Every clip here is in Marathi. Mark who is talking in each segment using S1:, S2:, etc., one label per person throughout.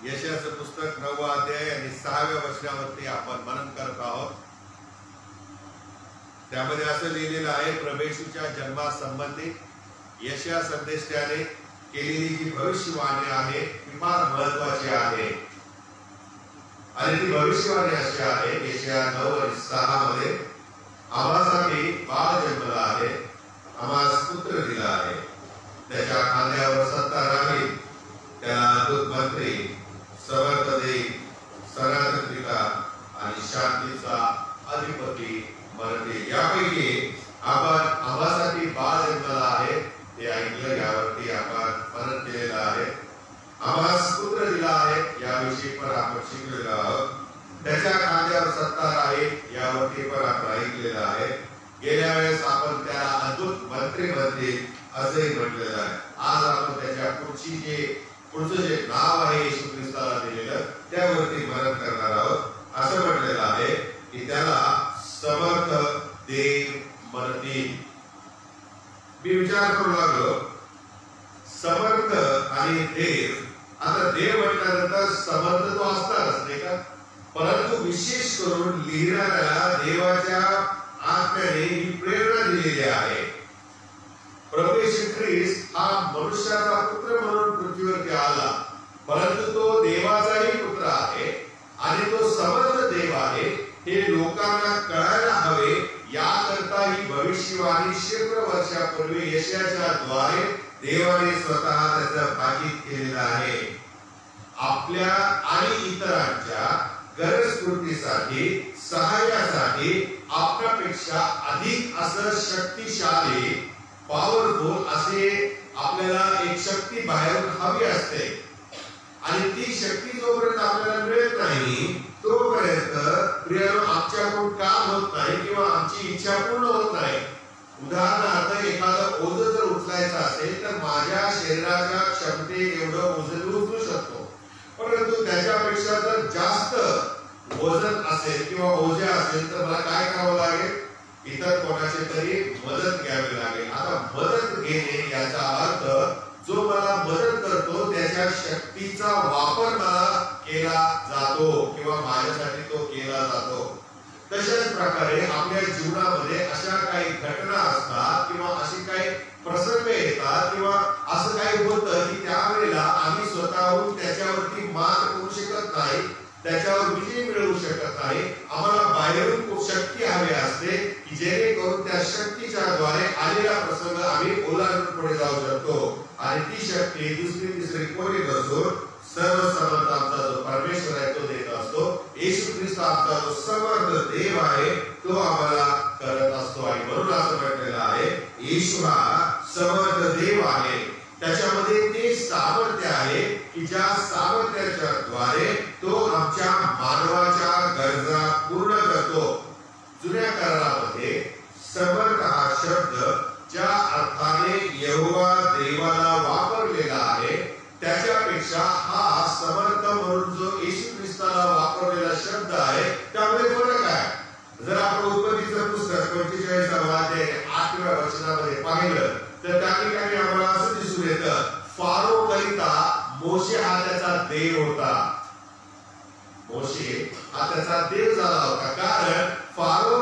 S1: यशाचं पुस्तक 9वा अध्याय आणि 6व्या वचनावरती आपण मनन करत आहोत। त्यामध्ये असं लिहिलेलं आहे, प्रभेशूच्या जन्मासंबंधित यशया संदेष्टाने केलेली जी भविष्यवाणी आहे ती फार महत्वाची आहे आणि ती भविष्यवाणी अशी आहे, यशया 9 आणि 6 मध्ये आम्हासाठी बाळ जन्मला आहे, आम्हास पुत्र दिला आहे, त्याच्या खांद्यावर सत्ता राहील, त्याला अद्भुत मंत्री, समर्थ देव, सनातन पिता आणि शांतीचा अधिपती म्हणते। यापैकी आपण आम्हासाठी बाळ जन्मला आहे ते ऐकलं, यावरती आपण मनन केलेलं आहे। आम्हास पुत्र दिला आहे याविषयी पण आपण शिकलेलो आहोत। त्याच्या खांद्यावर सत्ता राहील यावरती पण आपण ऐकलेलं आहे। गेल्या वेळेस आपण त्याला अद्भुत मंत्री म्हणते असंही म्हटलेलं आहे। आज आपण त्याच्या पुढचं जे नाव आहे येशू ख्रिस्ताला दिलेलं त्यावरती मनन करणार आहोत। असं म्हटलेलं आहे की त्याला समर्थ देव म्हणतील। मी विचार करू लागलो, समर्थ आणि देव, आता देव म्हटल्यानंतर समर्थ तो असणारच नाही का, परंतु विशेष करून लिहिणाऱ्याला देवाच्या आत्म्याने ही प्रेरणा दिलेली आहे। प्रभू येशू ख्रिस्त हा मनुष्याचा पुत्र म्हणून पृथ्वीवरती आला, परंतु तो देवाचाही पुत्र आहे आणि तो समर्थ देव आहे हे लोकांना कळायला हवे, याकरता ही भविष्यवाणी शेकडो वर्षापूर्वी यशायाच्या द्वारे देवाने स्वतः त्याचं भाकीत केलेलं आहे। आपल्या आणि इतरांच्या गरजपूर्तीसाठी, सहाय्यासाठी आपल्यापेक्षा अधिक असं शक्तिशाली, पॉवरफुल असे आपल्याला एक शक्ती बाहेरून हवी असते आणि ती शक्ती जोपर्यंत आपल्याला मिळत नाही तोपर्यंत प्रियानो आमच्याकडून काम होत नाही किंवा आमची इच्छा पूर्ण होत नाही। उदाहरणार्थ एखादं ओझं जर उचलायचं असेल तर माझ्या शरीराच्या क्षमते एवढं ओझं उचलू शकतो, परंतु त्याच्यापेक्षा जर जास्त वजन असेल किंवा ओझे असेल तर मला काय करावं लागेल, इतर कोणाची तरी मदत घ्यावी लागेल। आता मदत घेणे याचा अर्थ जो मला मदत करतो त्याच्या शक्तीचा वापर मला केला जातो किंवा माझ्यासाठी तो केला जातो। तशाच प्रकारे आपल्या जीवनामध्ये अशा काही घटना असतात किंवा अशी काही प्रसंग येतात किंवा असं काही होतं की त्यावेळेला आम्ही स्वतःहून त्याच्यावरती मात करू शकत नाही, त्याच्यावर विजय मिळवू शकत नाही। आम्हाला बाहेरून खूप शक्ती हवी असते की जेणेकरून त्या शक्तीच्या द्वारे आलेला प्रसंग आम्ही ओलांडून पुढे जाऊ शकतो आणि ती शक्ती दुसरी तिसरी कोणी नसून सर्वसमर्थ आमचा जो परमेश्वर आहे तो देत असतो। येशू ख्रिस्त आमचा जो समर्थ देव आहे तो आम्हाला करत असतो आणि म्हणून असं म्हटलेलं आहे येशू हा समर्थ देव आहे। त्याच्यामध्ये ते सामर्थ्य आहे की ज्या सामर्थ्याच्या द्वारे तो आमच्या मानवाच्या गरजा पूर्ण करतो। जुन्या करारामध्ये समर्थ हा शब्द ज्या अर्थाने यहोवा देवाला वापरलेला आहे त्याच्यापेक्षा हा समर्थ म्हणून जो येशू ख्रिस्ताला वापरलेला शब्द आहे त्यामध्ये फरक आहे। जर आपण उत्पत्तीचं पुस्तक 45वा अध्याय 8व्या वचनामध्ये पाहिलं तर त्या ठिकाणी आम्हाला असं दिसून येतं, फारो करिता मोशे हा त्याचा देव होता। मोशे हा त्याचा देव झाला होता कारण फारो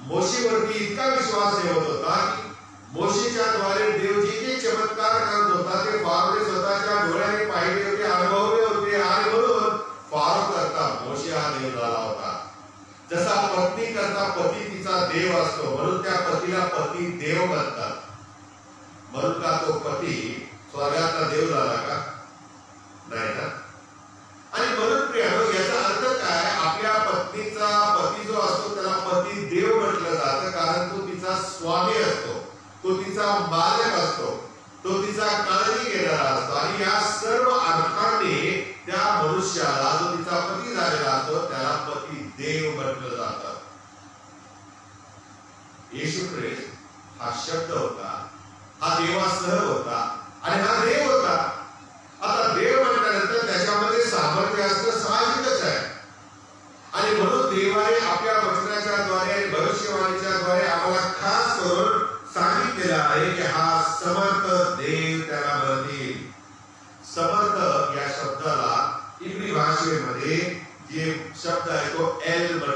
S1: मोशेवरती इतका विश्वास ठेवत होता की मोशेच्या द्वारे देव जे जे चमत्कार करत होता ते फारोने स्वतःच्या डोळ्याने पाहिले होते, अनुभवले होते आणि म्हणून फारो करता मोशे हा देव झाला होता। जसा पत्नी करता पती तिचा देव असतो म्हणून त्या पतीला पती देव म्हणतात, म्हणून का तो पती स्वर्गातला देव झाला का? नाही ना। आणि म्हणून प्रियानो याचा अर्थ काय, आपल्या पत्नीचा पती जो असतो त्याला पती देव म्हटलं जातं कारण तो तिचा स्वामी असतो, तो तिचा मालक असतो, तो तिचा काळजी घेणारा असतो आणि या सर्व अर्थाने त्या मनुष्याला जो तिचा पती झालेला असतो त्याला पती देव म्हटलं जातं। येशू ख्रिस्त हा शब्द होता, हा देवासह होता आणि हा देव होता। आता देव म्हटल्यानंतर त्याच्यामध्ये सामर्थ्य असणं साहजिकच आहे आणि म्हणून देवाने आपल्या वचनाच्या द्वारे आणि भविष्यवाणीच्या द्वारे आम्हाला खास करून सांगितलेलं आहे की हा समर्थ देव त्याला म्हणतील। समर्थ या शब्दाला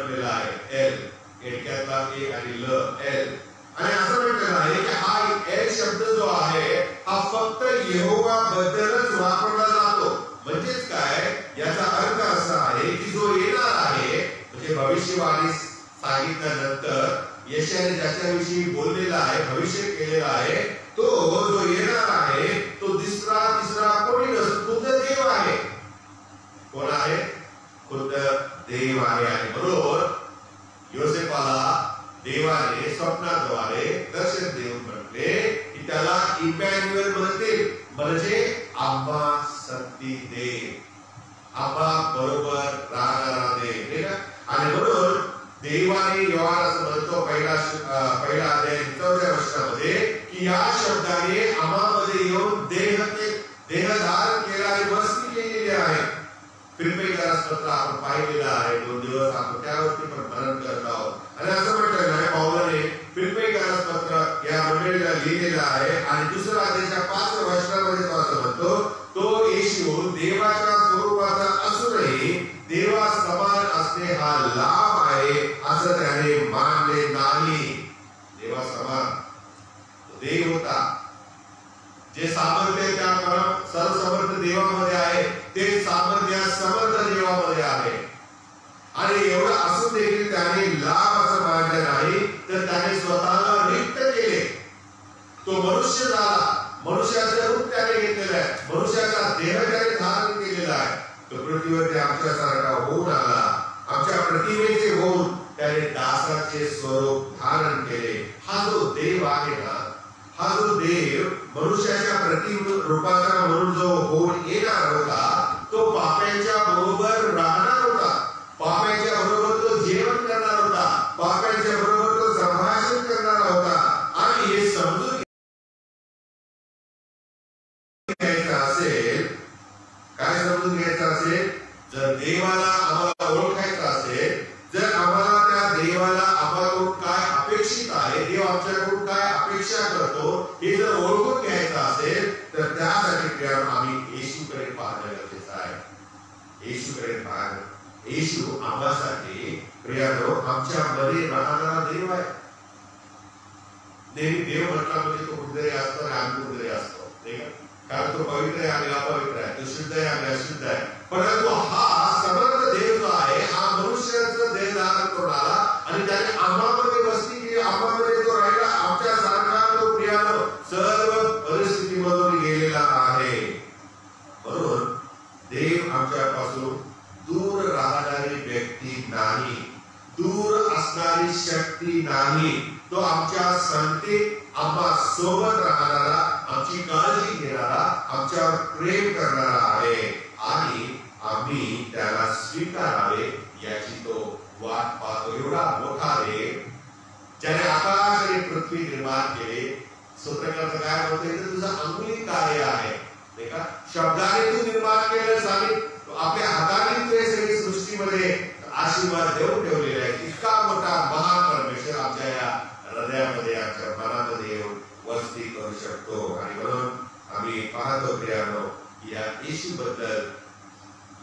S1: म्हटलेलं आहे एल, एडक्यातला ए आणि ल एल. आणि असं म्हटलेलं आहे की हा एल शब्द जो आहे हा फक्त यहोवा बद्दलच वापरला जातो. म्हणजेच काय, याचा अर्थ असा आहे की जो येणार आहे, म्हणजे भविष्यवाणी सांगितल्यानंतर यशाने ज्याच्याविषयी बोललेला आहे, भविष्य केलेला आहे, तो जो येणार आहे तो तिसरा कोणी नसतो, खुद्द देव आहे. कोण आहे? खुद्द देव आहे. आणि बरोबर योसेफाला देवाने स्वप्नाद्वारे दर्शन देऊन म्हटले की त्याला इमॅन्युएल म्हणतील, म्हणजे आम्हा संगती देव, आम्हा बरोबर राहणारा देव. आणि म्हणून देवाने योहान असं म्हणतो पहिला अध्याय 4व्या वचनामध्ये की या शब्दाने आम्हामध्ये येऊन देहधारण केला आणि वस्ती केलेली आहे. फिलिप्पियरास पत्र आपण पाहिलेलं आहे, 2 दिवस आपण त्यावरती पण मनन करत आहोत. आणि असं म्हटलेलं आहे पौलाने फिलिप्पियरास पत्र या मंडळीला लिहिलेलं आहे. आणि दुसऱ्या अध्यायाच्या 5व्या वचनामध्ये तो असं म्हणतो, तो येशू देवाच्या स्वरूपाचा असूनही देवा समान असणे हा लाभ आहे असं त्याने मानले नाही. देवा समान देव होता, जे सामर्थ्य त्या परम सर्वसमर्थ देवामध्ये आहे ते सामर्थ्य समर्थ देवामध्ये आहे. आणि एवढं असून देखील त्याने लाभ असं मानलं नाही, तर त्याने स्वतःला रिक्त केले. तो मनुष्य झाला, मनुष्याचं रूप त्याने घेतलेलं आहे, मनुष्याचा देह त्याने धारण केलेला आहे. तो पृथ्वीवरती आमच्यासारखा होऊन आला, आमच्या प्रतिमेचे होऊन त्याने दासाचे स्वरूप धारण केले. हा जो देव आहे ना, हा जो देव मनुष्याच्या प्रतिरूपाचा म्हणून जो होऊन येणार होता, तो पाप्यांच्या बरोबर राहणार होता, पाप्यांच्या बरोबर तो जेवण करणार होता, पाप्यांच्या बरोबर तो संभाषण करणार होता. आणि हे समजून घ्यायचं असेल, काय समजून घ्यायचं असेल, जर देवाला आम्हाला ओळखायचं असेल, जर आम्हाला त्या देवाला आम्हाकडून काय अपेक्षित आहे, देव आमच्याकडून काय अपेक्षा करतो हे जर ओळखून घ्यायचं असेल, तर त्यासाठी प्रियानो आम्ही येशूकडे पाहणं गरजेचं आहे. येशूकडे पाहणं. येशू आम्हासाठी प्रियानो आमच्या मध्ये राहणारा देव आहे. नेहमी देव म्हटला म्हणजे तो कुठेतरी असतो आणि आम्ही कुठेतरी असतो, नाही का? कारण तो पवित्र आहे आणि अपवित्र आहे, तो शुद्ध आहे आणि अशुद्ध आहे. परंतु हा समर्थ देव जो आहे हा मनुष्याचं देह धारण करून आला आणि त्याने आम्हामध्ये वस्ती केली, आम्हामध्ये तो राहिला. आमच्या सारखा तो प्रियानो सर्व परिस्थितीमधून गेलेला आहे. म्हणून देव आमच्यापासून दूर राहणारी व्यक्ती नाही, दूर असणारी शक्ती नाही. तो आमच्या संगतीत आम्हा सोबत राहणारा, आमची काळजी घेणारा, आमच्यावर प्रेम करणारा आहे. आणि आम्ही त्याला स्वीकारावे याची तो वाट पाहतो. एवढा मोठा देव ज्याने आकाश आणि पृथ्वी निर्माण केले, सूत्रकर्ता काय म्हणते, तुझं अंगुली कार्य आहे, नाही का? शब्दाने तू निर्माण केलंस आणि आपल्या हाताने तू सगळी सृष्टीमध्ये आशीर्वाद देऊन ठेवलेला आहे. इतका मोठा महान परमेश्वर आमच्या या हृदयामध्ये, आमच्या मनामध्ये येऊन वस्ती करू शकतो. आणि म्हणून आम्ही पाहतो प्रियानो, या येशू बद्दल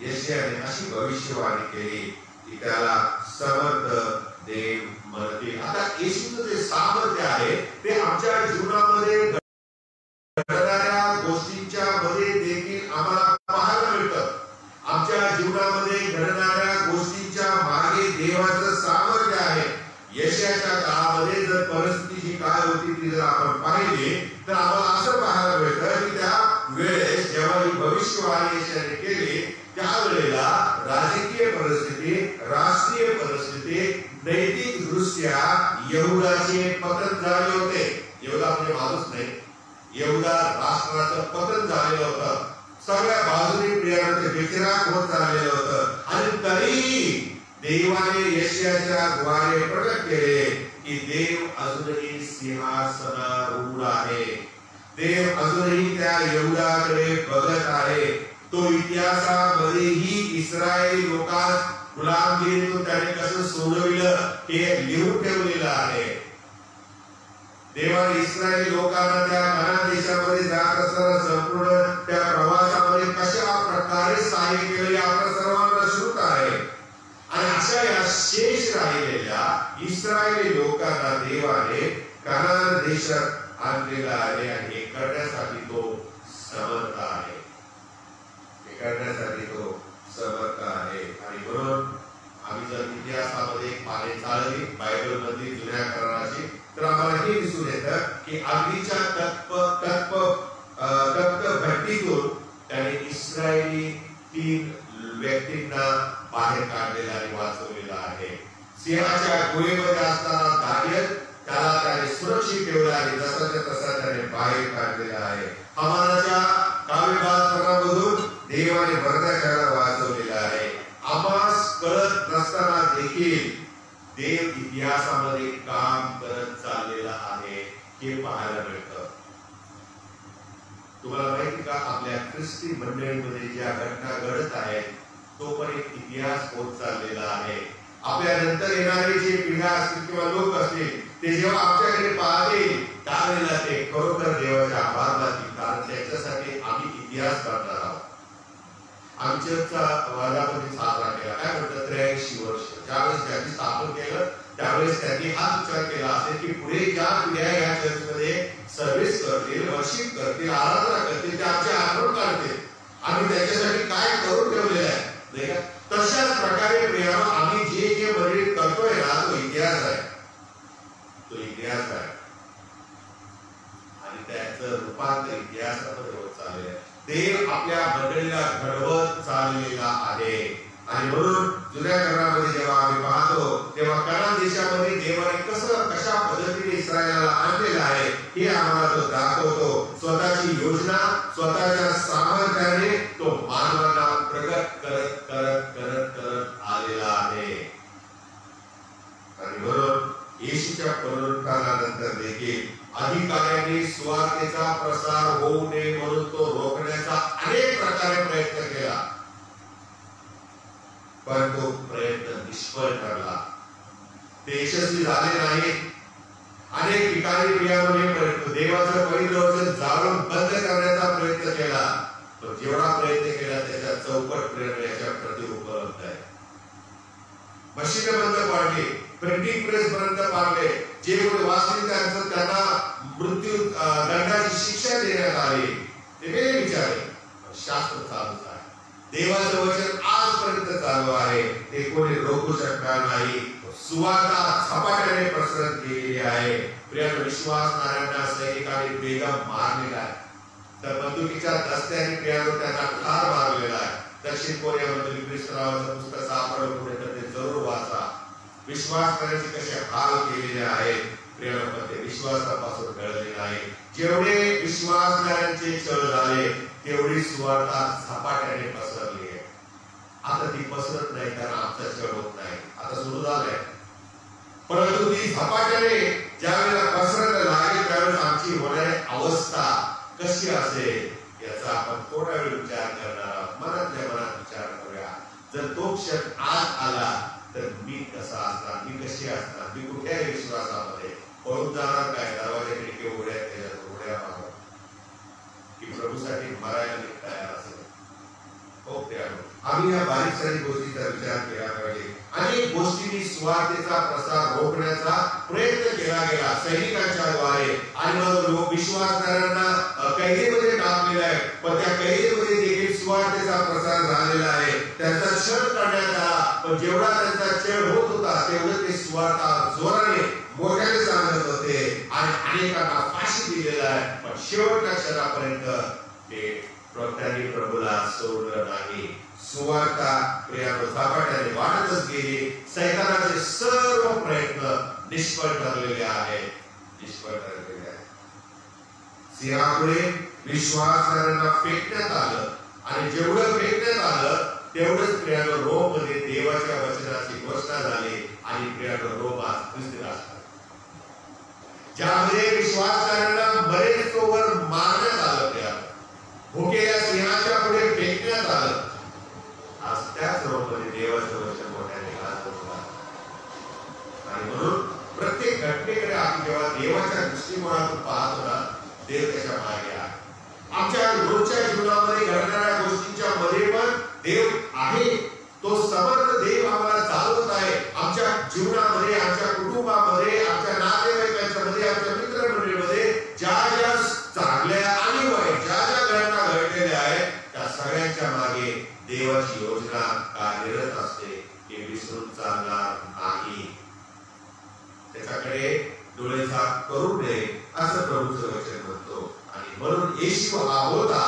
S1: यशायाने अशी भविष्यवाणी केली की त्याला समर्थ देव म्हणतील. आता येशूचं जे सामर्थ्य आहे ते आमच्या जीवनामध्ये घडणाऱ्या गोष्टींच्या मध्ये देखील आम्हाला पाहायला मिळतं. आमच्या जीवनामध्ये घडणाऱ्या गोष्टींच्या मागे देवाचं सामर्थ्य आहे. यशाच्या काळामध्ये जर परिस्थिती जी काय होती ती जर आपण पाहिली तर आम्हाला असं पाहायला मिळतं की त्या वेळेस जेव्हा ही भविष्यवाणी यशाने केली त्यावेळेला राजकीय परिस्थिती, राष्ट्रीय परिस्थिती, नैतिक दृष्ट्या यहुदाचे पतन झाले होते. यहुदा म्हणजे माणूस नाही, यहुदा राष्ट्राचं पतन झालेलं होतं. सगळ्या बाजूने प्रियाने विचराक होत चाललेलं होतं. आणि तरी देवाने यशाच्या द्वारे प्रकट केले की देव अजूनही सिंहासनारूढ आहे. देव अजूनही त्या यहुदाकडे बघत आहे. तो इतिहासामध्येही इस्रायली लोकांना गुलामगिरीतून त्याने कसं सोडविलं हे लिहून ठेवलेलं आहे. देवाने इस्रायली लोकांना त्या कानान देशामध्ये जात असताना संपूर्ण त्या प्रवासामध्ये कशा प्रकारे सहाय्य केले आपल्या सर्वांना श्रुत आहे. आणि अशा या शेष इस्रायली लोकांना देवाने कनान देशात आणलेला आहे आणि हे करण्यासाठी तो समर्थ आहे. हे करण्यासाठी तो समर्थ आहे. आणि म्हणून आम्ही जर इतिहासामध्ये पाने चालली बायबल मध्ये जुन्या कराराची तर आम्हाला हे दिसून येतं की अग्नीच्या तप्त भट्टीतून त्याने इस्रायली 3 व्यक्तींना बाहेर काढलेला आणि वाचवलेला आहे. सिंहाच्या गुहेमध्ये असताना दानियल त्याने सुरक्षित ठेवला आणि जसाच्या तसा त्याने बाहेर काढलेला आहे. हमानाच्या काव्यभागामधून देवाने मर्दाच्याला वाचवलेला आहे. आमास कळत नसताना देखील देव इतिहासामध्ये काम करत चाललेला आहे हे पाहायला मिळतं. तुम्हाला माहिती का आपल्या ख्रिस्ती मंडळीमध्ये ज्या घटना घडत आहेत तो पण एक इतिहास होत चाललेला आहे. आपल्या नंतर येणारे जे पिढ्या असतील किंवा लोक असतील ते जेव्हा आमच्याकडे पाहतील त्यावेळेला ते खरोखर देवाचे आभार मानतील, कारण त्याच्यासाठी आम्ही इतिहास करणार आहोत. आमच्याचा वर्धापन साजरा केला काय म्हणतात 83 वर्ष ज्यावेळेस त्यांनी स्थापन केलं त्यावेळेस त्यांनी हा विचार केला असेल की पुढे ज्या पिढ्या या चर्चमध्ये सर्व्हिस करतील, वर्शिप करतील, आराधना करतील ते आमचे आठवण काढतील. आम्ही त्याच्यासाठी काय करून ठेवलेलं आहे नाही का. तशाच प्रकारे प्रियानो आम्ही जे जे मंदिर करतोय ना तो इतिहास आहे. तो इतिहास आहे आणि त्याचं रूपांतर इतिहासामध्ये होत चाललेलं आहे. देव आपल्या मंडळीला घडवत चाललेला आहे. आणि म्हणून जुन्या करारामध्ये जेव्हा आम्ही पाहतो तेव्हा कनान देशामध्ये देवाने कशा पद्धतीने इस्रायलाला आणलेलं आहे हे आम्हाला तो दाखवतो. स्वतःची योजना स्वतःच्या सामर्थ्याने तो मानवाला प्रगट करत करत करत करत आलेला आहे. आणि म्हणून येशूच्या पुनरुत्थानानंतर देखील अधिकाऱ्यांनी सुवार्तेचा प्रसार होऊ नये म्हणून तो रोखण्याचा अनेक प्रकारे प्रयत्न केला, पण तो प्रयत्न निष्फळ ठरला. ते यशस्वी झाले नाही. अनेक ठिकाणी देवाचं पवित्र वचन जाळून बंद करण्याचा प्रयत्न केला, पण जेवढा प्रयत्न केला त्याच्या चौपट प्रयत्न याच्या प्रति उपलब्ध आहे. मशीन बंद पाडली, प्रिंटिंग प्रेस बंद पाडले, जे कोणी वाचले त्यांना मृत्यू दंडाची शिक्षा देण्यात आली. ते वेगळे विचार आहे. शास्त्र चालूच आहे. देवाचं वचन आजपर्यंत चालू आहे. ते कोणी रोखू शकणार नाही. सुवार्ता झपाट्याने प्रसरत गेलेली आहे. प्रिय विश्वासणाऱ्यांना सैनिकांनी बेदम मारलेला आहे. तर बंदुकीच्या दस्त्याने प्रियानो त्यांना ठार मारलेला आहे. दक्षिण कोरियामधील ख्रिस्तनावाचं पुस्तक सापडलं पुढे तर ते जरूर वाचा. विश्वास करण्याचे कसे हाल केलेले आहेत प्रियानो, ते विश्वासापासून घडले नाही. जेवढे विश्वासणाऱ्यांचे छळ झाले तेवढी सुवार्ता झपाट्याने पसरली आहे. आता ती पसरत नाही कारण आमचा छळ होत नाही. आता सुरू झालंय, परंतु ती झपाट्याने ज्यावेळेला पसरत लागेल त्यावेळेस आमची होणारी अवस्था कशी असेल याचा आपण थोडा वेळ विचार करणार आहोत. मनातल्या मनात विचार करूया. जर तो क्षण आज आला तर मी कसा असणार, मी कशी असणार, मी कुठल्या विश्वासामध्ये पळून जाणार काय, दरवाजाकडे किंवा उड्या मागणार की प्रभूसाठी मरायला मी तयार असेल. हो प्रियानो, आम्ही या बारीक सारीक गोष्टीचा विचार केला पाहिजे. अनेक गोष्टींनी सुवार्तेचा प्रसार रोखण्याचा प्रयत्न केला गेला सैनिकांच्या द्वारे आणि मग विश्वासणाऱ्यांना कैदेमध्ये टाकलेला आहे. पण त्या कैदेमध्ये देखील सुवार्तेचा प्रसार झालेला आहे. त्यांचा छळ करण्यात आला, पण जेवढा त्यांचा छळ होत होता तेवढं ते सुवार्ता जोराने मोठ्याने सांगत होते आणि अनेकांना फाशी दिलेला आहे. पण शेवटच्या क्षणापर्यंत ते त्यांनी प्रभूला सोडलं नाही. सुवार्ता प्रियानो झपाट्याने वाढतच गेली. सैतानाचे सर्व प्रयत्न निष्फळ ठरलेले आहेत. सिंहापुढे विश्वासणाऱ्यांना फेकण्यात आलं आणि जेवढं फेकण्यात आलं तेवढंच प्रियानो रोम मध्ये देवाच्या वचनाची घोषणा झाली आणि प्रियानो रोम आज ख्रिस्ती राष्ट्र ज्यामध्ये विश्वासणाऱ्यांना बरेच तोवर मारण्यात आलं, भुकेल्या सिंहाच्या पुढे फेकण्यात आलं. आज त्याच रोममध्ये देवाचं वचन मोठ्याने गाजत होतं. आणि म्हणून प्रत्येक घटनेकडे आपण जेव्हा देवाच्या दृष्टिकोनातून पाहत होता देव त्याच्या मागे आहे. आमच्या रोजच्या जीवनामध्ये घडणाऱ्या गोष्टींच्या मध्ये पण देव आहे. तो समर्थ देव आम्हाला चालवत आहे. आमच्या जीवनामध्ये आमच्या कुटुंबामध्ये, आमच्या नातेवाईकांच्या मध्ये, आमच्या मित्रमंडळीमध्ये ज्या ज्या चांगल्या आणि वाईट ज्या ज्या घटना घडलेल्या आहेत त्या सगळ्यांच्या मागे देवाची योजना कार्यरत असते, हे विसरून चालणार नाही. त्याच्याकडे डोळे झाक करू नये असं प्रभूचं वचन म्हणतो. आणि म्हणून येशू हा होता,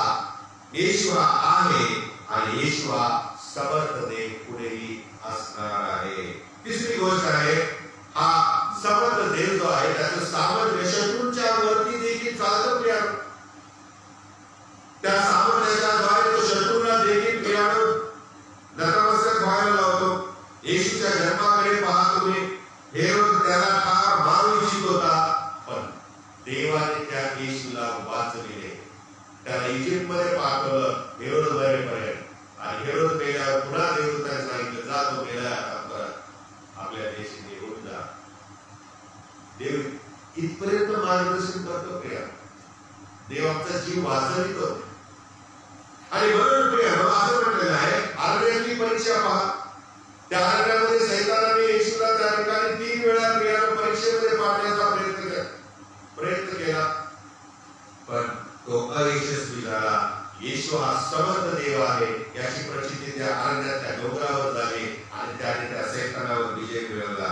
S1: येशू हा आहे आणि येशू हा समर्थ देव पुढेही असणार आहे. तिसरी गोष्ट आहे, हा समर्थ देव जो आहे त्याचं सामर्थ्य शत्रूंच्या वरती देखील चालतं प्रियानो. त्या सामर्थ्याच्याद्वारे तो शत्रूंना देखील प्रियानो नतमस्तक व्हायला लावतो. येशूच्या जन्माकडे पहा तुम्ही. हेरोद त्याला ठार मारू इच्छित होता, पण देवाने त्या येशूला वाचविले. त्याला इजिप्त मध्ये पाठवलं हेरोद मरेपर्यंत. आणि हेरोद मेल्यावर पुन्हा देवदूताने सांगितलं, जा तो मेला आपल्या देशाने येऊन जा. देव इथपर्यंत मार्गदर्शन करतो प्रिया. देव आमचा जीव वाचवितो. आणि म्हणून प्रिया असं म्हटलेलं आहे, अरण्यातली परीक्षा पहा. त्या अरण्यामध्ये सैतानाने येशूला त्या ठिकाणी 3 वेळा प्रियाला परीक्षेमध्ये पाडण्याचा प्रयत्न केला, पण तो अयशस्वी झाला. येशू हा समर्थ देव आहे याची प्रचिती त्या अरण्यात त्या डोंगरावर झाली आणि त्याने त्या सैतानावर विजय मिळवला.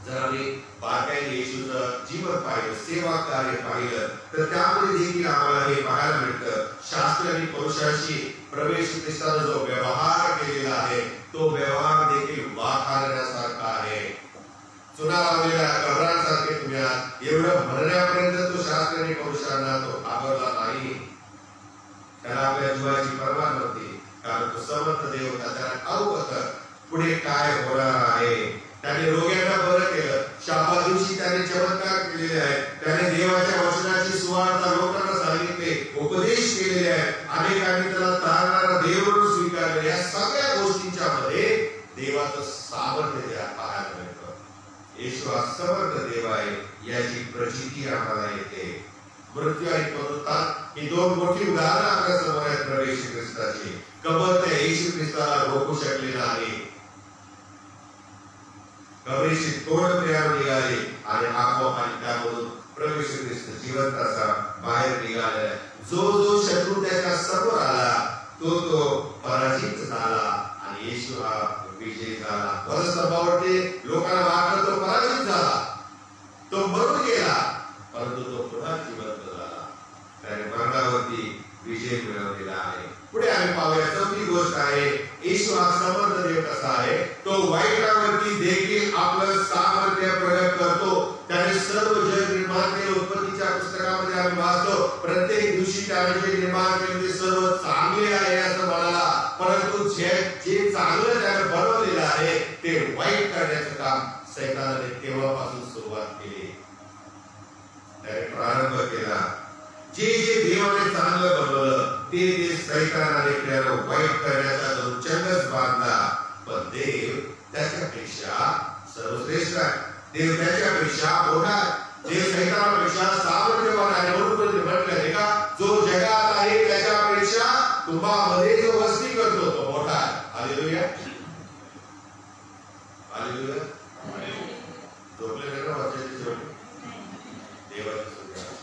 S1: जर आम्ही बारकाईने येशूचं जीवन पाहिलं, सेवा कार्य पाहिलं, तर त्यामध्ये देखील आम्हाला हे पाहायला मिळतं. शास्त्री आणि पुरुषाशी प्रवेश ख्रिस्ताने जो व्यवहार केलेला आहे तो व्यवहार देखील वाखाणण्यासारखा आहे. चुना लावलेल्या कबरांसारखे तुम्ही एवढं म्हणण्यापर्यंत तो शास्त्री आणि पुरुषांना तो घाबरला नाही. त्याला आपल्या जीवाची पर्वा नव्हती, कारण तो समर्थ देव होता. त्याला ठाऊक होतं पुढे काय होणार आहे. त्याने रोग्यांना बरं केलं. शाबा दिवशी त्याने चमत्कार केलेले आहेत. त्याने देवाच्या वचनाची सुवार्ता लोकांना सांगितले, उपदेश केलेले आहेत. अनेकांनी त्याला तारणारा देव म्हणून स्वीकारले. या सगळ्या गोष्टींच्या मध्ये देवाचं सामर्थ्य त्या पाहायला मिळतं. येशू हा समर्थ देव आहे याची प्रचिती आम्हाला येते. मृत्यू आणि पुनरुत्थान ही 2 मोठी उदाहरणं आपल्या समोर आहेत प्रभू ख्रिस्ताची. कबर त्या येशू ख्रिस्ताला रोखू शकले नाही. कबरीची तोड प्रियावर निघाली आणि आपोआप आणि त्यामधून प्रभू ख्रिस्त जिवंत असा बाहेर निघाला. जो जो शत्रू त्याच्या समोर आला तो पराजित झाला आणि येशू हा विजयी झाला. वधस्तंभावरती लोकांना वाटलं तो पराजित झाला, तो मरून गेला, परंतु तो पुन्हा जिवंत झाला. त्याने मरणावरती विजय मिळवलेला आहे. पुढे आम्ही पाहूया 4थी गोष्ट आहे, येशू हा समर्थ देव कसा आहे. तो वाईटावरती देखील आपलं सामर्थ्य प्रगट करतो. त्याने सर्व जग निर्माण केलं. उत्पत्तीच्या पुस्तकामध्ये आम्ही वाचतो, प्रत्येक दिवशी त्याने जे निर्माण केले ते सर्व चांगले आहे असं म्हणाला. परंतु जे चांगलं त्याने बनवलेलं आहे ते वाईट करण्याचं काम सैतानाने तेव्हापासून सुरुवात केली. त्याने प्रारंभ केला. जे देवाने चांगलं बनवलं ते सैतानाने त्याला वाईट करण्याचा जो चंगच बांधला. पण देव त्याच्यापेक्षा सर्वश्रेष्ठ आहे. देव त्याच्यापेक्षा मोठा आहे. देव सैतानापेक्षा सामर्थ्यवान आहे. म्हणून म्हटलं का, जो जगात आहे त्याच्यापेक्षा तुम्हामध्ये जो वस्ती करतो तो मोठा आहे. Hallelujah, hallelujah. झोपले नाही ना वाचायची शेवटी देवाची स्तुती.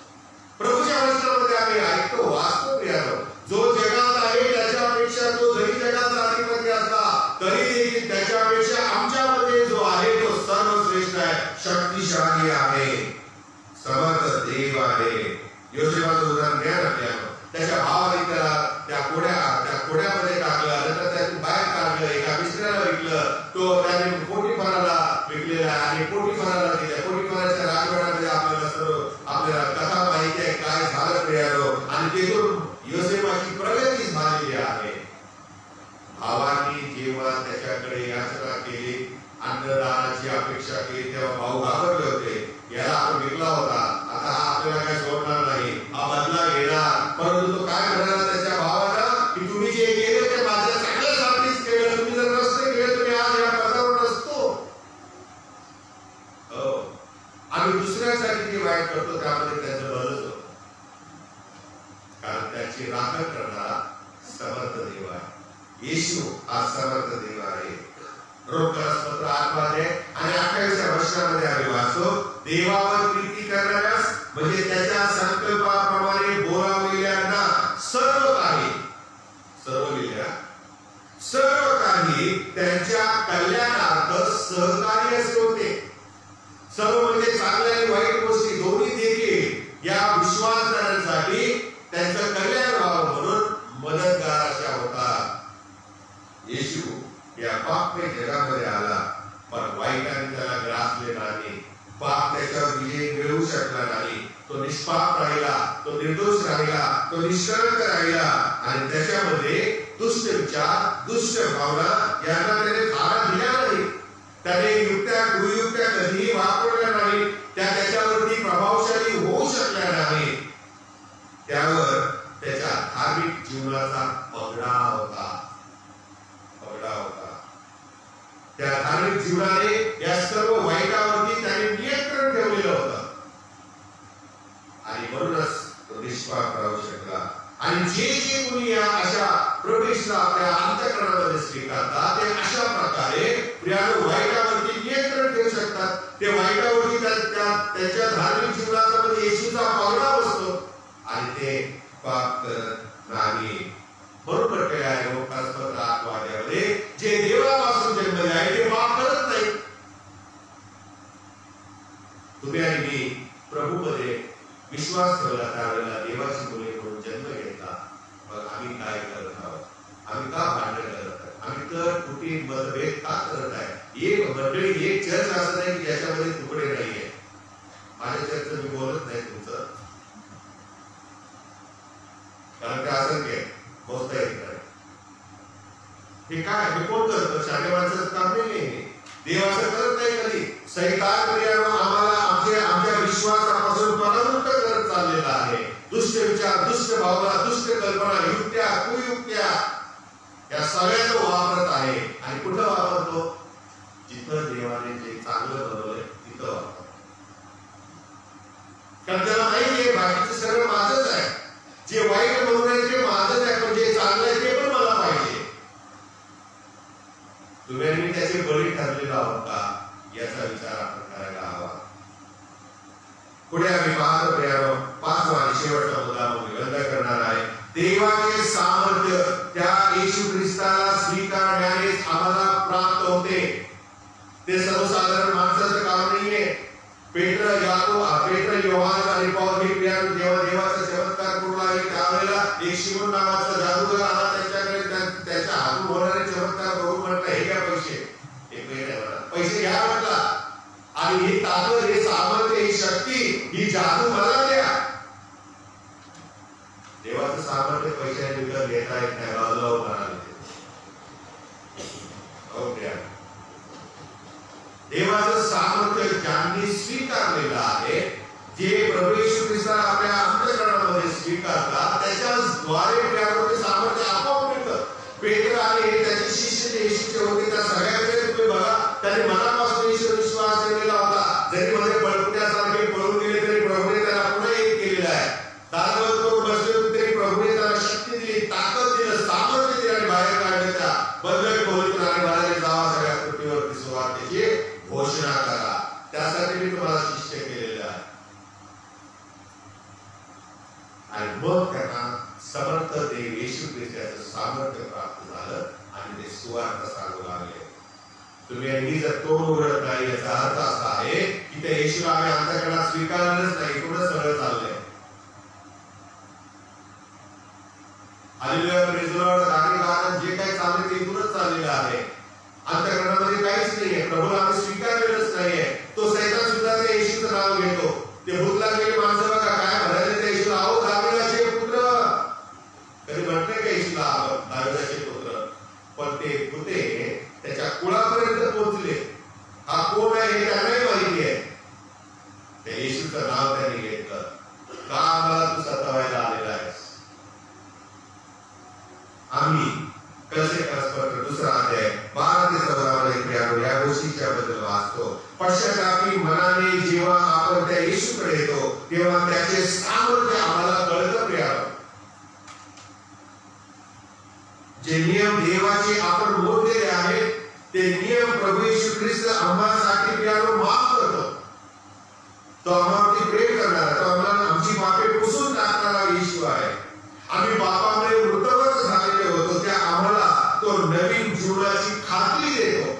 S1: प्रभूच्या वचनामध्ये आम्ही ऐकतो, वाचतो प्रियानो, जो जगात आहे त्याच्यापेक्षा तो जरी जगाचा अधिपती असला तरी देखील त्याच्यापेक्षा आमच्यामध्ये जो आहे तो सर्वश्रेष्ठ आहे, शक्तिशाली आहे, समर्थ देव आहे. योसेफाचं उदाहरण घ्या ना प्रियानो. त्याच्या भावाने त्याला त्या कोड्यामध्ये टाकलं, नंतर त्यातून बाहेर काढलं, एका मिस्त्राला विकलं. तो त्याने पोटीफाराला विकलेला आणि पोटीफाराला दिल्या. पोटीफाराच्या राजवाड्यामध्ये आपल्याला कथा माहिती आहे काय झालं प्रियानो. आणि तिथून योसेफाची प्रगती झालेली आहे. भावांनी जेव्हा त्याच्याकडे याचना केली, अन्नदानाची अपेक्षा केली, तेव्हा भाऊ घाबरले होते. याला आपण विकला होता, आता हा आपल्याला काय सोडणार नाही, हा बदला घेणार. परंतु तो काय म्हणाला त्याच्या भावाला, की तुम्ही जे केलं ते माझ्या चांगल्यासाठीच केलं. तुम्ही जर नसते केलं तुम्ही आज या पदावर नसतो. हो, आम्ही दुसऱ्यासाठी जे वाईट करतो त्यामध्ये त्याचं बलच होतं, कारण त्याची राखण करणारा समर्थ देव आहे. येशू हा समर्थ देव आहे. रोमकरास पत्र 8 आणि 28 वर्षामध्ये देवावर प्रीती करणाऱ्यास म्हणजे त्याच्या संकल्पाप्रमाणे बोलावलेल्यांना सर्व काही त्यांच्या कल्याणार्थ सहकार्य होते. सर्व म्हणजे चांगल्या आणि वाईट गोष्टी दोन्ही देखील या विश्वासदारांसाठी त्यांचं कल्याण व्हावं म्हणून मदतगार अशा होतात. येशू या पापमय जगामध्ये आला, पण वाईटाने त्याला ग्रासले नाही. पाप त्याच्यावर विजय मिळवू शकला नाही. तो निष्पाप राहिला, तो निर्दोष राहिला, तो निष्कलंक राहिला आणि त्याच्यामध्ये दुष्ट विचार, दुष्ट भावना यांना त्याने थारा दिला नाही. त्याने युक्त्या कुयुक्त्या कधीही वापरल्या नाही. त्या त्याच्यावरती प्रभावशाली होऊ शकल्या नाही. त्यावर त्याच्या धार्मिक जीवनाचा पगडा होता. त्या धार्मिक जीवनाने या सर्व वाईटावरती त्याने नियंत्रण ठेवलेलं होतं आणि म्हणूनच तो निष्पाप राहू शकला. आणि जे कोणी या अशा प्रवेशला आपल्या अंतःकरणामध्ये स्वीकारतात ते अशा प्रकारे प्रियानो वाईटावरती नियंत्रण ठेवू शकतात. ते वाईटावरती त्याच्या धार्मिक जीवनामध्ये येशूचा पगडा बसतो आणि ते पाप करत नाही. म्हणून म्हटलेलं आहे लोकांपत्र आत्मवाद्यामध्ये, जे देवापासून जन्मले आहे ते पाप करत नाही. तुम्ही आणि मी प्रभूमध्ये विश्वास ठेवला, त्यावेळेला देवाची मुले म्हणून जन्म घेतला. मग आम्ही काय करत आहोत? आम्ही का भांडण करत आहोत? आम्ही तर कुठे मतभेद का करत आहे? एक मंडळी, एक चर्च असं नाही की ज्याच्यामध्ये तुकडे नाहीये. माझ्या चर्चेत मी बोलत नाही तुमचं, कारण ते असंख्य मोजता येत नाही. हे काय, हे कोण करतं? शाळे माणसाचं काम नाही. देव असं करत नाही कधी. सैतान आम्हाला आमच्या विश्वासापासून परावृत्त करत चाललेला आहे. दुष्ट विचार, दुष्ट भावना, दुष्ट कल्पना, युक्त्या कुयुक्त्या या सगळ्या तो वापरत आहे. आणि कुठं वापरतो? जिथं देवाने जे चांगलं बनवलंय तिथं वापरतो. कारण त्याला माहिती आहे बाकीचं सगळं माझंच आहे. जे वाईट बनवून आहे ते माझंच आहे, पण जे चांगलं आहे ते पण मला पाहिजे. तुम्ही आणि मी त्याचे बळी ठरलेला आहोत का याचा विचार आपण करायला हवा. पुढे आम्ही पाहतो प्रियानो, 5वा आणि शेवटचा मुद्दा बंद करणार आहे. देवाचे सामर्थ्य त्या येशू ख्रिस्ताला स्वीकारण्यानेच आम्हाला प्राप्त होते. ते सर्वसाधारण माणसाचं काम नाहीये. पेट्र, योहान आणि पौल हे जेव्हा देवाचा चमत्कार करू लागले त्यावेळेला एक शिमोन नावाचा जादूगार आला. त्यांच्याकडे त्याच्या हातून होणारे चमत्कार बघून म्हटलं, हे घ्या पैसे. एक पैसे घ्या म्हटला, आणि ही ताकद, हे सामर्थ्य, ही शक्ती, ही जादू मला द्या. देवाचं सामर्थ्य पैशाने विकत घेता येत नाही. बाजूला म्हणाले देवाचं सामर्थ्य ज्यांनी स्वीकारलेलं आहे, जे प्रभू येशू ख्रिस्ताला आपल्या अंतःकरणामध्ये स्वीकारतात, त्याच्याद्वारे ते सामर्थ्य आपोआप मिळतं. पेत्र आणि त्याचे शिष्य जे येशूचे होते त्या सगळ्यांकडे तुम्ही बघा, त्यांनी मनापासून येशूवर विश्वास ठेवलेला होता. जरी मध्ये पळपुट्यासारखे पळून गेले तरी प्रभूने त्याला पुन्हा एक केलेला आहे. दारावर तो बसले होते तरी प्रभूने त्याला शक्ती दिली, ताकद दिलं, सामर्थ्य दिलं आणि बाहेर काढलं. त्या बंद खोलीतून आणि बाहेर जावा, सगळ्या पृथ्वीवरती सुवार्तेची घोषणा करा. त्यासाठी मी तुम्हाला शिष्य केलेले आहे. आणि मग त्यांना समर्थ देव येशू ख्रिस्ताचं सामर्थ्य प्राप्त झालं आणि ते सुवार्ता सांगू लागले. तुम्ही आणि जर तोंड उघडत नाही याचा अर्थ असा आहे की त्या येशूला आम्ही अंतःकरणात स्वीकारलंच नाही. इकडूनच सगळं चाललंय. Hallelujah, praise the Lord. जे काही चाललंय ते इकडूनच चाललेलं आहे. अंतःकरणामध्ये काहीच नाहीये. प्रभूला आम्ही स्वीकारलेलंच नाहीये. तो सैतान सुद्धा त्या येशूचं नाव घेतो. ते भूतला गेले माणसं बघा काय म्हणाले त्या येशूला, अहो दाविदाचे पुत्र. कधी म्हटलं का येशूला दाविदाचे पुत्र? पण ते भूते त्याच्या कुळापर्यंत पोहोचले. हा कोण आहे हे त्यांनाही माहिती आहे. त्या येशूचं नाव त्यांनी घेतलं. का आम्हाला तू सतावायला आलेला आहेस? आम्ही कसे परस्पर 2 अध्याय 12 ते 14 मध्ये या गोष्टीच्या बद्दल वाचतो. पश्चातापी मनाने जेव्हा आपण त्या येशूकडे येतो तेव्हा त्याचे सामर्थ्य आम्हाला कळतं. प्रियानो, जे नियम देवाचे आपण मोडलेले आहेत ते नियम प्रभू येशू ख्रिस्त आम्हासाठी प्रियानो माफ करतो. तो आम्हावरती प्रेम करणारा, तो आम्हाला आमची पापे पुसून टाकणारा येशू आहे. आम्ही पापामुळे मृतवत झालेले होतो, त्या आम्हाला तो नवीन जीवनाची खात्री देतो.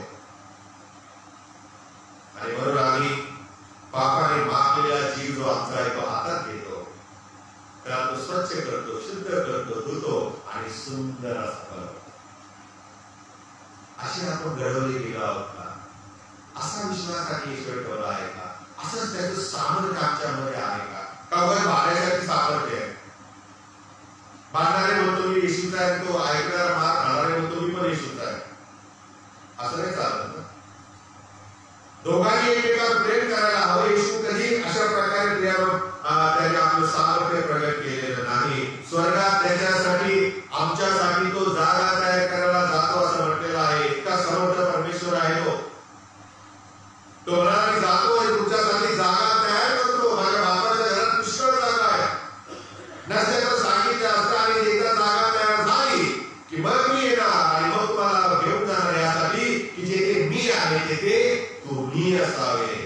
S1: आणि म्हणून आम्ही पापाने मागलेला जीव जो आमचा आहे तो हातात घेतो, त्याला तो स्वच्छ करतो, शुद्ध करतो, धुतो आणि सुंदर असतो. असे आपण घडवले गेलो आहोत का? असा विश्वासाने ईश्वर ठेवला आहे का? असंच त्याचं सामर्थ्य आमच्यामध्ये आहे का? का वय भाड्यासाठी सामर्थ्य आहे? भांडणारे म्हणतो मी येशूचा आहे, तो ऐकणारा मार खाणारे म्हणतो मी पण येशूचा आहे, असं नाही चालत ना. दोघांनी एकमेकांवर प्रेम करायला हवं. येशू कधी अशा प्रकारे त्याने आपलं सामर्थ्य प्रगट केलेलं नाही. स्वर्गात त्याच्यासाठी आमच्यासाठी तो जागा तयार करायला जातो असं म्हटलेलं आहे. इतका समर्थ परमेश्वर आहे तो म्हणाला जातो आणि तुमच्यासाठी जागा तयार करतो. माझ्या बापाच्या घरात पुष्कळ जागा आहे. नसते तर सांगितलं असतं आणि एकदा जागा तयार झाली की मग मी येणार आणि मग तुम्हाला घेऊन जाणार, यासाठी की जेथे मी आहे तेथे तुम्ही असावे.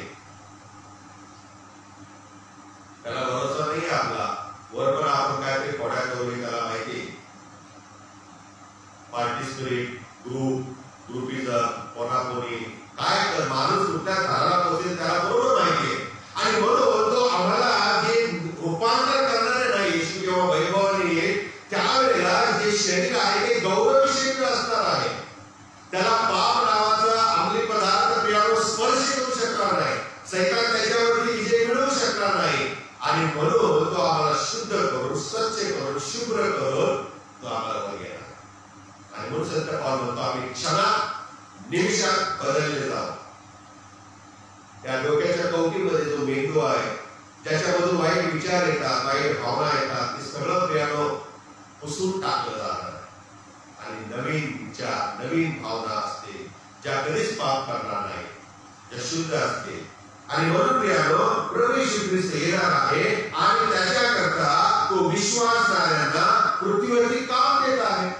S1: त्याला भरोसा नाही आपला. वरवर आपण काहीतरी कोड्या करू, त्याला माहिती पार्टिसिपेट ग्रुपिझम कोणाकोणी काय कर, माणूस कुठल्या धाराला पोहोचेल त्याला बरोबर माहिती आहे. आणि म्हणून तो आम्हाला जे रूपांतर करणारे नाही येशू किंवा वैभवाने येईल, त्यावेळेला जे शरीर आहे ते गौरवी शरीर असणार आहे. त्याला पाप नावाचा अंमली पदार्थ पियावर स्पर्श करू शकणार नाही. सैतान त्याच्यावरती विजय मिळवू शकणार नाही. आणि म्हणून तो आम्हाला शुद्ध करून, स्वच्छ करून, शुभ्र करून तो आम्हाला वर येणार. आणि म्हणून संत पौल म्हणतो आम्ही क्षणात, निमिषात बदलले जाऊ. त्या डोक्याच्या कवटीमध्ये जो मेंदू आहे, ज्याच्यामधून वाईट विचार येतात, वाईट भावना येतात, ते सगळं पियानो पुसून टाकलं जाणार आणि नवीन विचार, नवीन भावना असते, ज्या कधीच पाप करणार नाही, ज्या शुद्ध असते. आणि म्हणून पियानो प्रभू येशू ख्रिस्त येणार आहे आणि त्याच्याकरता तो विश्वासणाऱ्यांना पृथ्वीवरती काम देत आहे.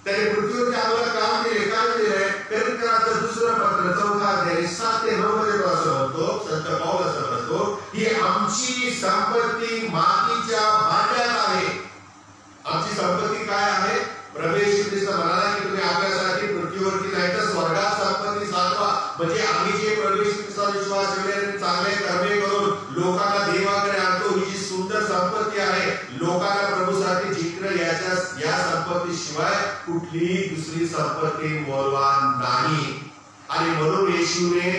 S1: त्याने पृथ्वीवरती आम्हाला काम दिले. काय दिले? करिंथ्याचं दुसरं पत्र 4 अध्याय 7 ते 9 मध्ये असं म्हणतो, संत पौल असं म्हणतो, ही आमची संपत्ती मातीच्या भांड्यात आहे. आमची संपत्ती काय आहे? प्रभू येशू ख्रिस्त म्हणाला की तुम्ही आपल्यासाठी पृथ्वीवरती नाही तर स्वर्गात संपत्ती साठवा. म्हणजे आम्ही जे प्रभू येशू ख्रिस्तावर विश्वास ठेवले, चांगले कर्मे करून लोकांना देवाकडे आणतो, ही जी सुंदर संपत्ती आहे, लोकांना प्रभूसाठी जिंकणं, या संपत्तीशिवाय कुठली दुसरी संपत्ती मोलवान नाही. आणि म्हणून येशूने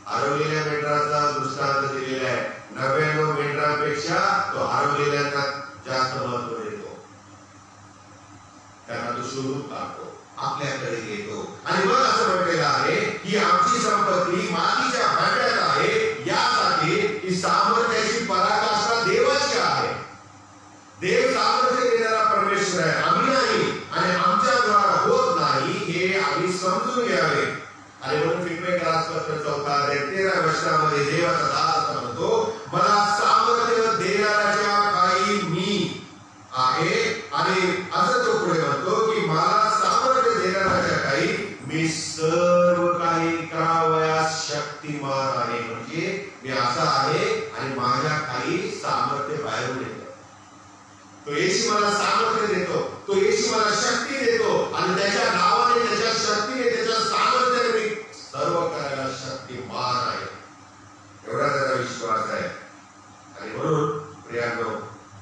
S1: हरवलेल्या मेंढराचा दृष्टांत दिलेला आहे. 99 मेंढरांपेक्षा तो हरवलेल्यांना जास्त महत्व देतो. त्यांना तो शोधून काढतो, आपल्याकडे येतो. आणि मग असं म्हटलेलं आहे की आमची संपत्ती मातीच्या भांड्यात आहे, यासाठी ही सामर्थ्याची पराकाष्ठा देवाची आहे. देव सामर्थ्य देणारा परमेश्वर आहे, आम्ही नाही. आणि आमच्या द्वारा होत नाही हे आम्ही समजून घ्यावे. आणि म्हणून फिल्मेकरासपत्र 4 अध्याय 13 वचनामध्ये देवाचा दास म्हणतो, मला सामर्थ्य देणाऱ्याच्या काही मी आहे. आणि असं तो पुढे म्हणतो की मला सामर्थ्य देणाऱ्याच्या काही मी सर्व काही करावयास शक्तिमान आहे. म्हणजे मी असा आहे आणि माझ्या काही सामर्थ्य बाहेरून येतो. तो येशू मला सामर्थ्य देतो, तो येशू मला शक्ती देतो. आणि त्याच्या नावाने, त्याच्या शक्तीने, त्याच्या सामर्थ्याने मी सर्व करायला शक्तिमान आहे. एवढा त्याचा विश्वास आहे. आणि म्हणून प्रियांनो,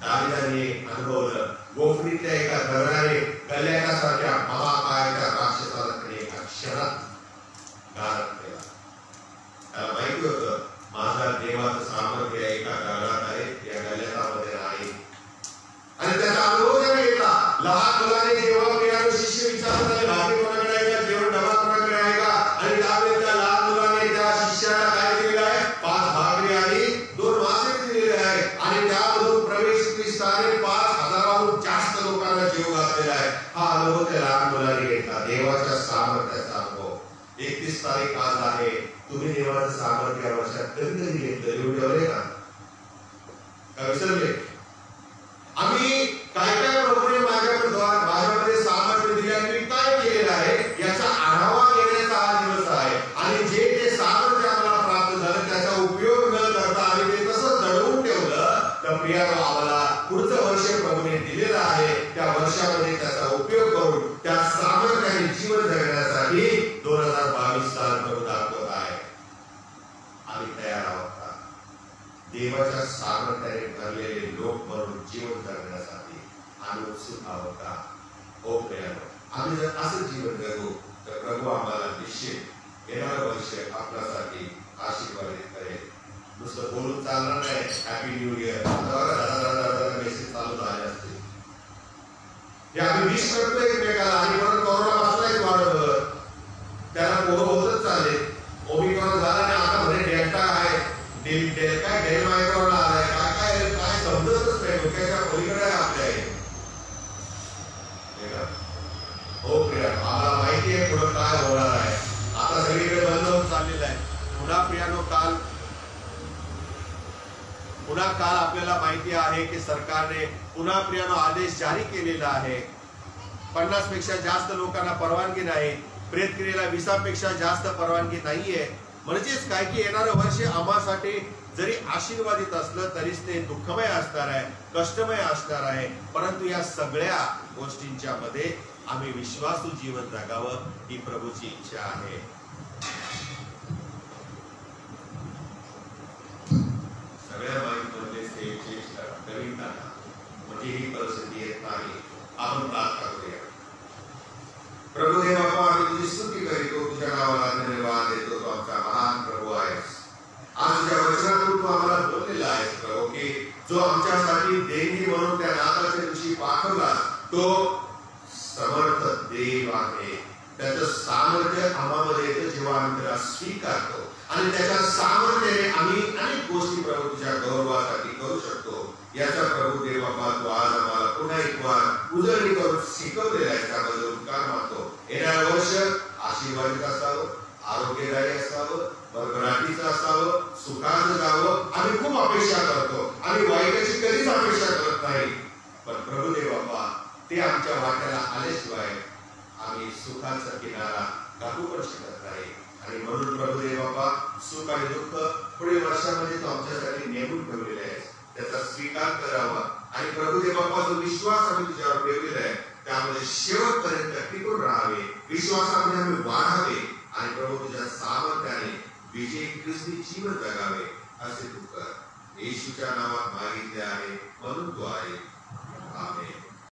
S1: दाविदाने अनुभवलं, गोफणीतल्या एका दगडाने गल्यासारख्या महाकाय त्या राक्षसाला एका क्षणात गारद केला. त्याला माहिती होतं माझा देवाचं सामर्थ्य एका दगडात आहे, या गल्यामध्ये नाही. आणि त्याचा अनुभव त्याने घेतला. लहान मुलाने जेव्हा प्रियानो शिष्य विचारत आले, भाकरी कोणाकडे आहे का, जेवण डबा कोणाकडे आहे का, आणि त्यावेळी त्या लहान मुलाने त्या शिष्याला काय दिलेलं आहे? 5 भाकरी आणि 2 मासे दिलेले आहे. आणि त्यामधून प्रवेश ख्रिस्ताने 5,000हून जास्त लोकांना जीव घातलेला आहे. हा अनुभव त्या लहान मुलाने घेतला, देवाच्या सामर्थ्याचा अनुभव. 31 तारीख आज आहे. तुम्ही देवाचं सामर्थ्य या वर्षात कधी कधी घेतलं? लिहून ठेवले का विसरले? आम्ही काय काय प्रभूने माझ्यामध्ये सामर्थ्य दिले आणि मी काय केलेलं आहे याचा आढावा घेण्याचा हा दिवस आहे. आणि जे सामर्थ्य आम्हाला प्राप्त झालं त्याचा उपयोग न करता आम्ही ते प्रियानो आम्हाला पुढचं वर्ष प्रभूने दिलेलं आहे, त्या वर्षामध्ये त्याचा उपयोग करून त्या सामर्थ्याने जीवन जगण्यासाठी 2022 साल प्रभू दाखवत आहे. आम्ही तयार आहोत का? देवाच्या सामर्थ्याने भरलेले लोक म्हणून जीवन जगण्यासाठी आम्ही उत्सुक आहोत का? हो प्रियानो, आम्ही जर असं जीवन जगू तर प्रभू आम्हाला निश्चित येणारं वर्ष आपल्यासाठी आशीर्वादित करेल. नुसतं बोलून चालणार नाही हॅपी न्यू इयर मेसेज चालू झाले असते. हे आम्ही विश करतो एकमेकाला आणि परत कोरोना पासूनच वाढवलं, त्याला पोरं होतच चालले. ओमिक्रॉन झाला आणि आता म्हणे डेल्टा आहे, काय डेल मायक्रॉन आलाय, काय काय समजतच नाही, डोक्याच्या पलीकडे आहे आपल्या. हो प्रिया, आम्हाला माहिती आहे पुढे काय होणार आहे. आता सगळीकडे बंद होऊन चाललेलं आहे. पुन्हा काल आपल्याला माहिती आहे की सरकारने पुन्हा प्रियानो आदेश जारी केलेला आहे. 50 पेक्षा जास्त लोकांना परवानगी नाही, प्रेतक्रियेला 20 पेक्षा जास्त परवानगी नाहीये. म्हणजेच काय की येणारं वर्ष आम्हासाठी जरी आशीर्वादित असलं तरीच ते दुःखमय असणार आहे, कष्टमय असणार आहे. परंतु या सगळ्या गोष्टींच्या मध्ये आम्ही विश्वासू जीवन जगावं ही प्रभूची इच्छा आहे. सगळ्या माहितीमध्ये कविता म्हणजे ही परिस्थिती येत नाही. आपण प्रार्थना करूया. प्रभू देव बाप्पा, आम्ही तुझी स्तुती करीतो, तुझ्या नावाला धन्यवाद देतो. तू आमचा महान प्रभू आहेस. आज तुझ्या वचनातून तू आम्हाला बोललेला आहेस प्रभू की जो आमच्यासाठी देणगी म्हणून त्या नाताच्या दिवशी पाठवला तो समर्थ देव आहे. त्याचं सामर्थ्य आम्हामध्ये येतं जेव्हा आम्ही त्याला स्वीकारतो आणि त्याच्या सामर्थ्याने आम्ही अनेक गोष्टी प्रभू तुझ्या गौरवासाठी करू शकतो. याचा प्रभू देव बाप्पा तू आज आम्हाला पुन्हा एक वार उजळणी करून शिकवलेला आहे. त्याबद्दल उपकार मानतो. येणारं वर्ष आशीर्वादित असावं, आरोग्यदायी असावं, भरभराटीचं असावं, सुखाचं जावं आम्ही खूप अपेक्षा करतो. आम्ही वाईटाची कधीच अपेक्षा करत नाही. पण प्रभू देव बाप्पा ते आमच्या वाट्याला आल्याशिवाय आम्ही सुखाचा किनारा गाठू पण शकत नाही. आणि म्हणून प्रभू देव बाप्पा सुख आणि दुःख पुढील वर्षामध्ये तो आमच्यासाठी नेमून ठेवलेले आहे. त्याचा स्वीकार करावा आणि प्रभू देव बाप्पा जो विश्वास आम्ही तुझ्यावर ठेवलेला आहे त्यामध्ये शेवटपर्यंत टिकून राहावे, विश्वासामध्ये आम्ही वाढावे आणि प्रभू तुझ्या सामर्थ्याने विजयी ख्रिस्ती जीवन जगावे असे तू कर. येशूच्या नावात मागितले आहे म्हणून तू आहे.